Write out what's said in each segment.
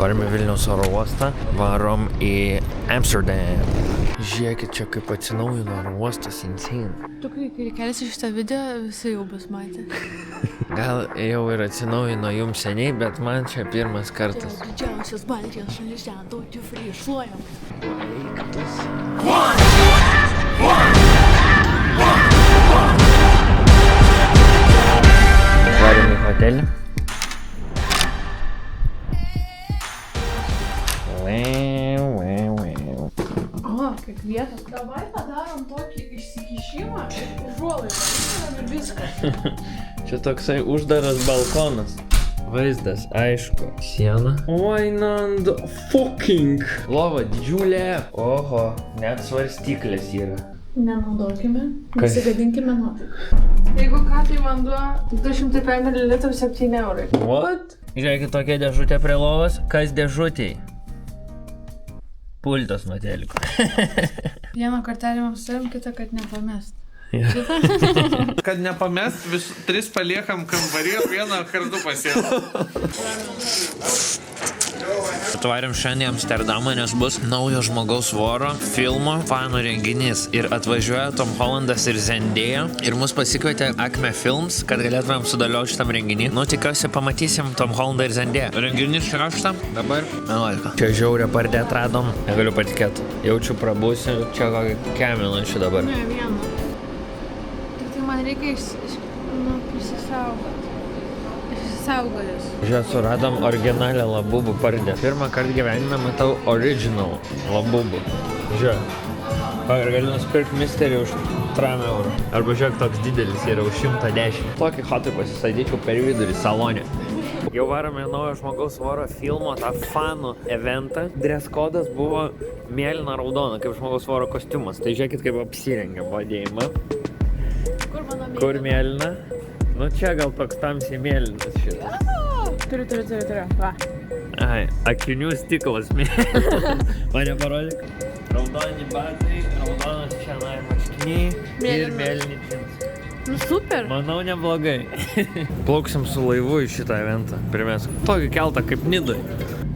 Atvarėme Vilniaus oro uostą, varom į Amsterdam. Žiūrėkit, čia kaip atsinaujino oro uostas, insane. Tu, kai kelsi šitą video, visi jau bus matę. Gal jau ir atsinaujino jums seniai, bet man čia pirmas kartas. Tai didžiausias Baltijos šalyse, duty free, šluojam. Varim į hotelį. O, kiek vietos. Davai padarom tokį išsikišimą, užuolaidą ir viską. Čia toksai uždaras balkonas. Vaizdas, aišku. Siena. Oinand fucking. Lova didžiulė. Oho, net svarstyklės yra. Nenaudokime, nesigadinkime nuotaiką. Jeigu ką, tai vanduo 205 ml 7 eurai. What? Žiūrėkit, tokia dėžutė prie lovos. Kas dėžutėj? Pultas nuo teliko. Vieną kortelį mums turim, kitą, kad nepamest. Kad nepamest, 3 paliekam kambarį, vieną kartu pasiemam. Atvarėm šiandien į Amsterdamą, nes bus naujo žmogaus voro filmo fanų renginys. Ir atvažiuoja Tom Hollandas ir Zendaya. Ir mus pasikvietė Acme Films, kad galėtumėm sudalioti šitam renginį. Nu, tikiuosi pamatysim Tom Hollandą ir Zendaya. Renginys šešta, dabar 11. Čia žiaurę pardę atradom, negaliu patikėti. Jaučiu prabusiu, čia kokį keminančių dabar. Ne, vieną. Tik tai man reikia prisisaugoti. Išsisaugojus. Žiūrėjau, suradom originalią labubų pardę. Pirmą kartą gyvenime matau original labubų. Žiūrėjau. Ir gali nusipirkti misterį už 3 eurų. Arba žiūrėk, toks didelis yra už 110. Tokį hotui pasisadyčiau per vidurį salonė. Jau varome naujo žmogaus voro filmo, tą fanų eventą. Dress kodas buvo mėlyna raudona, kaip žmogaus voro kostiumas. Tai žiūrėkit, kaip apsirengė vadėjimą. Kur mano mėlyna? Kur mėlyna? Nu čia gal toks tamsiai mėlynas šitas. Turiu. Va. Ai, akinių stiklas mėlynas. Mane parodyk. Raudoni batai, raudonas čianai marškiniai ir mėlyni džinsai. Nu super. Manau, neblogai. Plauksim su laivu į šitą eventą. Primesk. Tokį keltą kaip Nidoj.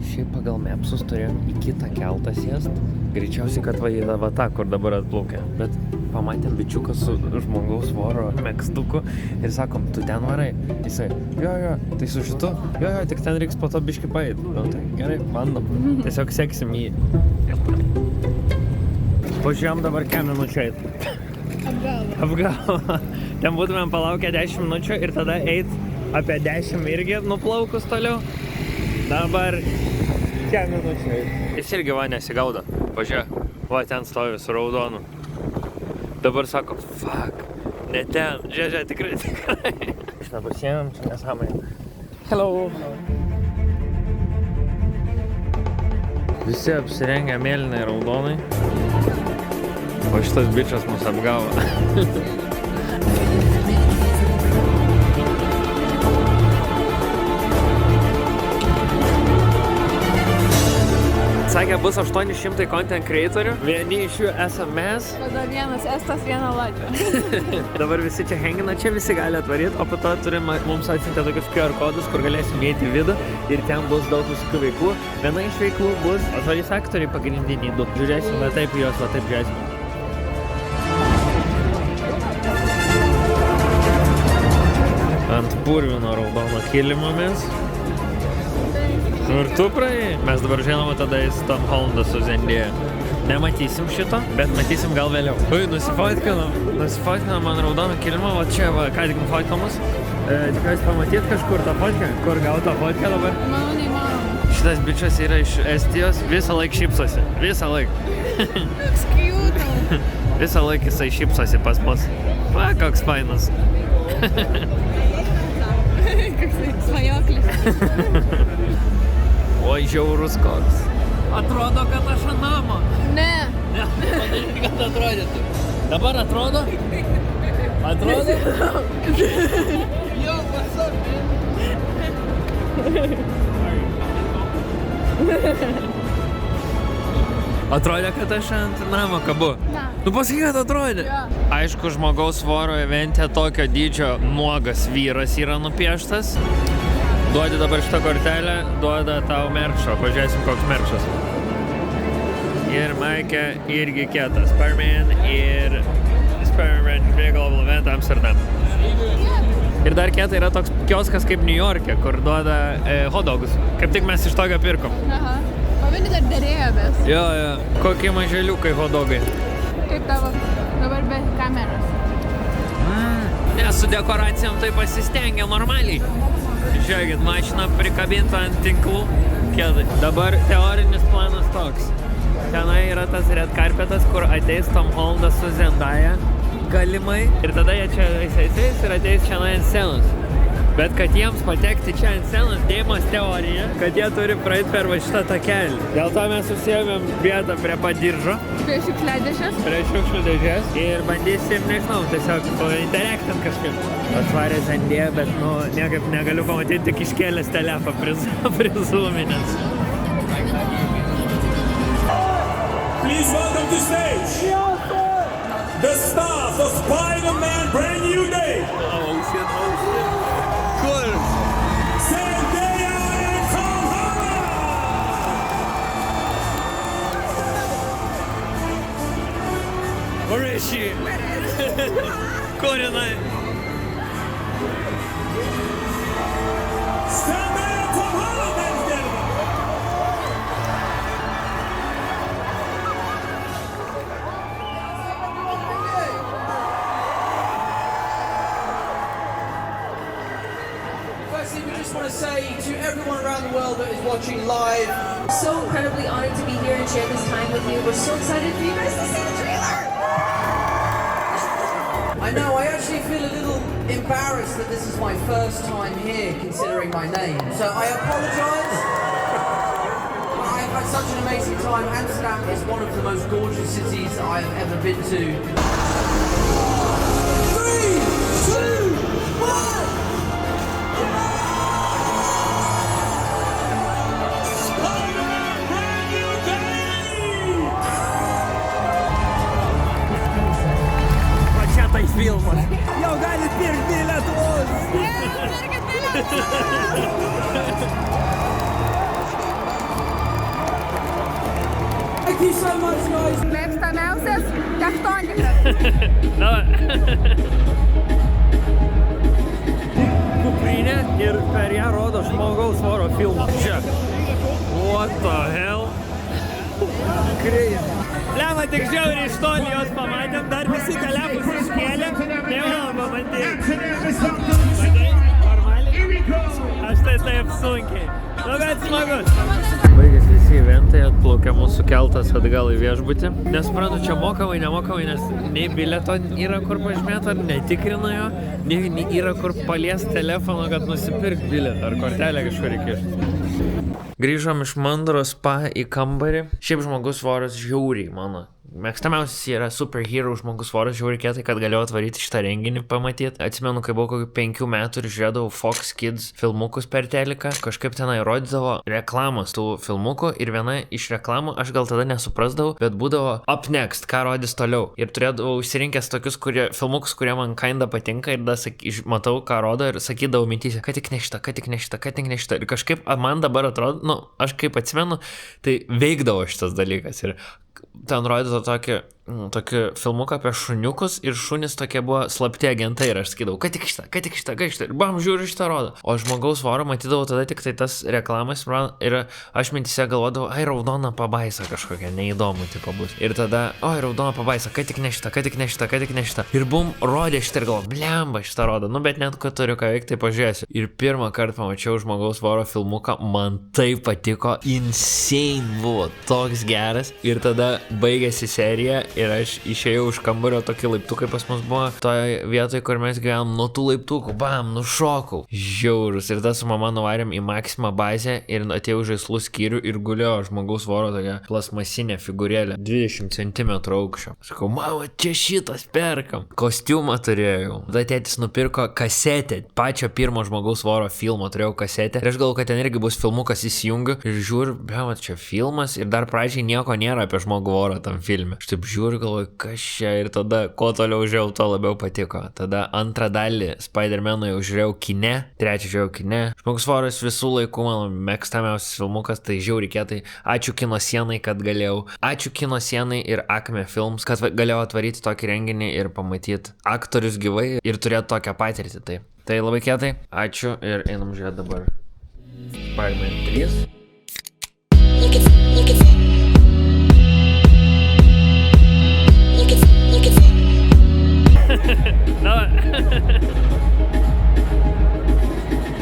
Šiaip pagal mapsus turėjom į kitą keltą sėst. Greičiausiai, kad va į tą, kur dabar atplaukė. Bet pamatėm bičiuką su žmogaus voro megzduku ir sakom, tu ten varai? Jisai, jo, tai su šitu? Jo, tik ten reiks po to biškį paeit. Nu, tai gerai, bandom. Tiesiog seksim jį. Važiuojam dabar kiek minučių eit? Apgalva. Ten būtumėm palaukę 10 minučių ir tada eit apie 10 irgi nuplaukus toliau. Dabar kiek minučių eit? Jis irgi va nesigaudo. Važiuoja. Va ten stovi su raudonu. Dabar sako, fuck, ne ten. Žiūrėk, tikrai. Šitą pasiėmėm, čia nesąmonė. Hello. Visi apsirengę mėlynai raudonai. O šitas bičas mus apgavo. Sakė, bus 800 content creatorių, vieni iš jų esam mes. Tada vienas estas, viena ladžia. Dabar visi čia hengina, čia visi gali atvaryti, o po to turim mums atsiuntę tokius QR kodus, kur galėsim įeiti į vidų ir ten bus daug visokių veiklų. Viena iš veiklų bus atvarys aktoriai pagrindiniai 2. Žiūrėsim, va taip juos, va taip žiūrėsim. Ant purvino raudono kilimo mes. Nu ir tu praėjai. Mes dabar žinoma tada į Tom Hollandą su Zendaya. Nematysim šito, bet matysim gal vėliau. Ui, nusifotkinam man raudoną kilimą, o čia va, ką tik nufotkamus. Tikiuosi pamatyt kažkur tą fotkę, kur gau tą fotkę dabar. Manau, neįmanoma. Šitas bičas yra iš Estijos, visą laik šypsosi. Visą laik. Koks cute. Visą laik jisai šypsosi pas mus. Va, koks fainas. Koks svajoklis. Oi, žiaurus koks. Atrodo, kad aš ant namo. Ne. Ne, padaryk, kad atrodytų. Dabar atrodo? Atrodo? Jo, pasok. Atrodė, kad aš ant namo kabu. Ne. Nu pasakyk, kad atrodė. Jo. Aišku, žmogaus voro evente tokio dydžio nuogas vyras yra nupieštas. Duodi dabar šitą kortelę, duoda tau merčo. Pažiūrėsim, koks merčas. Ir Maikė irgi kietas. Sperman ir Sperman Global Event Amsterdam. Ir dar kieta yra toks kioskas kaip New York'e, kur duoda hotdogus. Kaip tik mes iš tokio pirkom. Aha. Pavadį dar derėjomės. Jo. Kokie maželiukai hotdogai. Kaip tavo dabar be kameros? Nes su dekoracijom tai pasistengia normaliai. Žiūrėkit, mašina prikabinta ant tinklų. Kėdai. Dabar teorinis planas toks. Tenai yra tas red carpetas, kur ateis Tom Hollandas su Zendaya galimai. Ir tada jie čia eis ir ateis čia ant scenos. Bet kad jiems patekti čia ant scenos, dėjimas teorija, kad jie turi praeiti per va šitą takelį. Dėl to mes susijėmėm vietą prie padiržo. Prie šiukšliadėžės? Prie šiukšliadėžės. Ir bandysim, nežinau, tiesiog interaktant kažkaip. Atvarė Zendėje, bet niekaip negaliu pamatyti, tik iškėlęs telefą prizūminęs. Please welcome to stage the stars of Spider-Man Brand New Day. Oh shit. Cool. Zendaya and Tom Holland. Where is she? Kur jinai? Zendaya and Tom Holland, ladies and gentlemen. Firstly, we just want to say to everyone around the world that is watching live, So incredibly honored to be here and share this time with you. We're so excited for you guys to see the trailer. I know I actually feel a little embarrassed that this is my first time here considering my name, so I apologize. I've had such an amazing time. Amsterdam is one of the most gorgeous cities I've ever been to. 3, 2, 1. Spider-Man Brand New Day. Va čia tai filmas. Jau galit pirkti bilietus. Thank you so much, guys. Mėgstamiausias tektonikas. Kuprinė ir per ją rodo žmogaus svorio filmą. Čia. What the hell? Crazy. Lemą tik žiauriai iš toli jos pamatėm, dar visi telefus iškėlė, nevanom pamatyti. Matai? Normaliai? Aš tai taip sunkiai. Nu, bet smagus. Baigės visi eventai, atplaukė mūsų keltas atgal į viešbutį. Nesuprantu, čia mokamai, nemokamai, nes nei bileto yra kur pažymėta, ar netikrina jo, nei yra kur paliesti telefoną, kad nusipirkt biletą, ar kortelę kažkur įkišti. Grįžom iš Mandro spa į kambarį. Šiaip žmogus svoras žiauriai mano. Mėgstamiausias yra superhero žmogus svoras žiauriai kietai, kad galėjau atvaryti šitą renginį pamatyti. Atsimenu, kai buvau kokių 5 metų ir žiūrėdavau Fox Kids filmukus per teliką. Kažkaip tenai rodydavo reklamos tų filmukų ir viena iš reklamų, aš gal tada nesuprasdavau, bet būdavo Up Next, ką rodys toliau. Ir turėdavau išsirinkęs tokius filmukus, kurie man kinda patinka ir tada matau, ką rodo ir sakydavau mintyse, kad tik ne šitą. Ir kažkaip man dabar atrodo, aš kaip atsimenu, tai veikdavo šitas dalykas. Ir ten rodydavo tokį filmuką apie šuniukus ir šunis tokie buvo slapti agentai ir aš sakydavau, kad tik šitą ir bam, žiūriu šitą rodo. O žmogaus vorą matydavau tada tik tai tas reklamas ir aš mintise galvodavau, ai, raudona pabaisa kažkokia, neįdomu tipo bus. Ir tada, oi, raudona pabaisa, kad tik ne šitą. Ir bum, rodė šitą ir galvoju, blemba šitą rodo, bet net kad turiu ką veikti, tai pažiūrėsiu. Ir pirmą kartą pamačiau žmogaus voro filmuką, man tai patiko, insane buvo, toks geras. Ir tada baigėsi serija ir aš išėjau iš kambario, tokį laiptukai pas mus buvo toje vietoje, kur mes gyvenom, nuo tų laiptukų, bam, nušokau. Žiaurus. Ir tada su mama nuvarėm į Maxima bazę ir atėjau žaislų skyrių ir gulėjo žmogaus voro tokia plasmasinė figūrėlė, 20 cm aukščio. Sakau, mama, čia šitas perkam. Kostiumą turėjau. Tada tėtis nupirko kasetę, pačio pirmo žmogaus voro filmo turėjau kasetę. Ir aš galvoju, kad ten irgi bus filmukas, įsijungiu ir žiūriu, bet čia filmas ir dar pradžiai nieko nėra apie žmogų vorą tam filme. Aš taip žiūriu žiūriu, galvoju, kas čia, ir tada, kuo toliau žiūrėjau, to labiau patiko. Tada antrą dalį Spider-Man'o jau žiūrėjau kine, trečią žiūrėjau kine. Žmogus voras visų laikų mano mėgstamiausias filmukas, tai žiauriai kietai. Ačiū Kino sienai, kad galėjau. Ačiū Kino sienai ir Acme Films, kad galėjau atvaryti tokį renginį ir pamatyti aktorius gyvai ir turėti tokią patirtį. Tai labai kietai. Ačiū ir einam žiūrėti dabar Spider-Man 3.